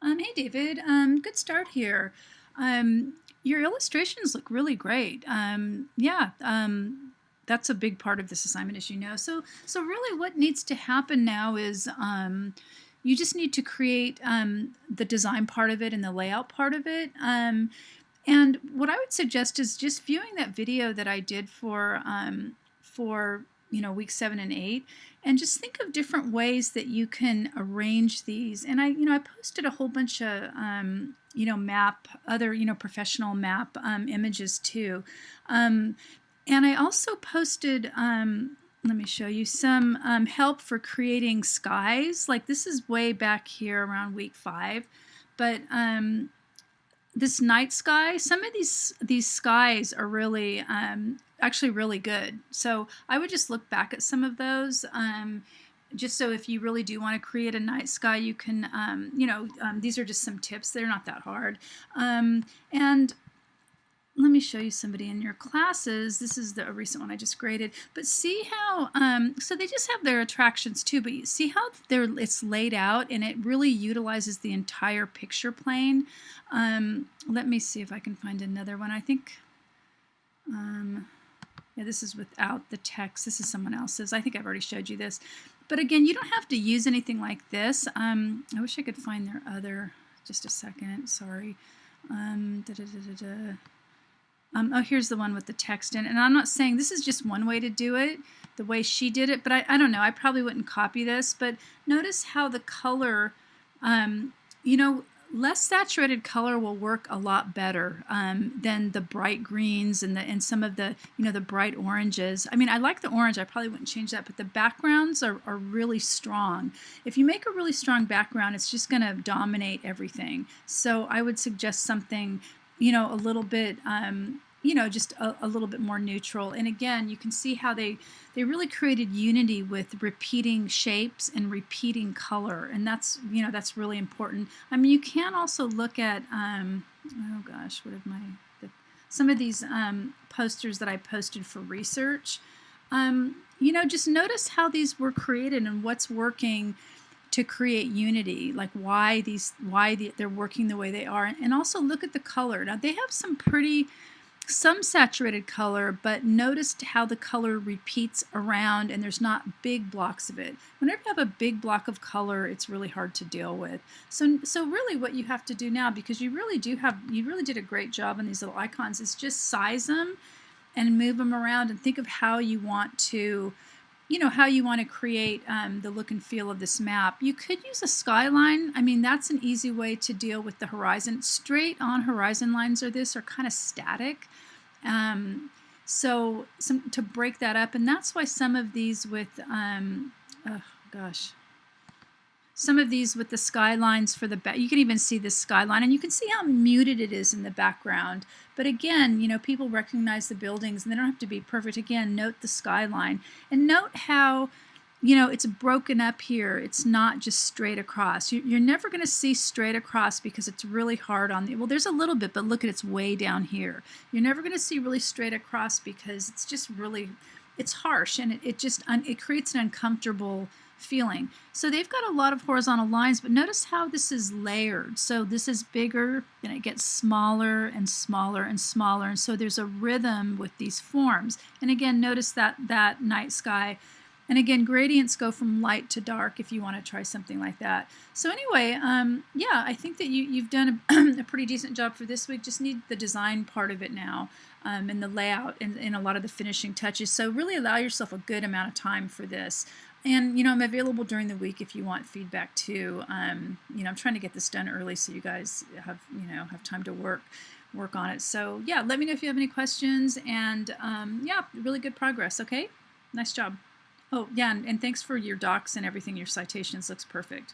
Hey David, good start here. Your illustrations look really great. Yeah, that's a big part of this assignment, as you know. So really, what needs to happen now is you just need to create the design part of it and the layout part of it. And what I would suggest is just viewing that video that I did for week 7 and 8, and just think of different ways that you can arrange these. And I posted a whole bunch of professional map images too. And I also posted let me show you some help for creating skies. Like this is way back here around week 5, but this night sky, some of these skies are really actually really good. So I would just look back at some of those. Just so if you really do want to create a night sky, you can, these are just some tips. They're not that hard. And let me show you somebody in your classes. This is a recent one I just graded. But see how, so they just have their attractions too, but you see how it's laid out and it really utilizes the entire picture plane. Let me see if I can find another one. I think, yeah, this is without the text. This is someone else's. I think I've already showed you this. But again, you don't have to use anything like this. I wish I could find their other, just a second, sorry. Oh, here's the one with the text in. And I'm not saying this is just one way to do it, the way she did it, but I don't know. I probably wouldn't copy this, but notice how the color, less saturated color will work a lot better than the bright greens and some of the, the bright oranges. I mean, I like the orange. I probably wouldn't change that, but the backgrounds are really strong. If you make a really strong background, it's just going to dominate everything. So I would suggest something a little bit, just a little bit more neutral. And again, you can see how they really created unity with repeating shapes and repeating color. And that's, that's really important. I mean, you can also look at, oh gosh, some of these posters that I posted for research. Just notice how these were created and what's working to create unity, like why they're working the way they are. And also look at the color. Now they have some saturated color, but notice how the color repeats around and there's not big blocks of it. Whenever you have a big block of color, it's really hard to deal with. So really what you have to do now, because you really did a great job on these little icons, is just size them and move them around and think of how you want to create the look and feel of this map. You could use a skyline. I mean, that's an easy way to deal with the horizon. Straight on horizon lines are kind of static. So to break that up, and that's why some of these with, some of these with the skylines for the back, you can even see the skyline and you can see how muted it is in the background. But again, people recognize the buildings and they don't have to be perfect. Again, note the skyline and note how, it's broken up here. It's not just straight across. You're never going to see straight across because it's really hard on well, there's a little bit, but look at it's way down here. You're never going to see really straight across because it's just really, it's harsh and it creates an uncomfortable feeling. So they've got a lot of horizontal lines, but notice how this is layered. So this is bigger, then it gets smaller and smaller and smaller. And so there's a rhythm with these forms. And again, notice that night sky. And again, gradients go from light to dark if you want to try something like that. So anyway, yeah, I think that you've done a pretty decent job for this week. Just need the design part of it now, and the layout and a lot of the finishing touches. So really allow yourself a good amount of time for this. And, I'm available during the week if you want feedback too. I'm trying to get this done early so you guys have time to work on it. So yeah, let me know if you have any questions, and yeah, really good progress. Okay, nice job. Oh yeah, and thanks for your docs and everything. Your citations looks perfect.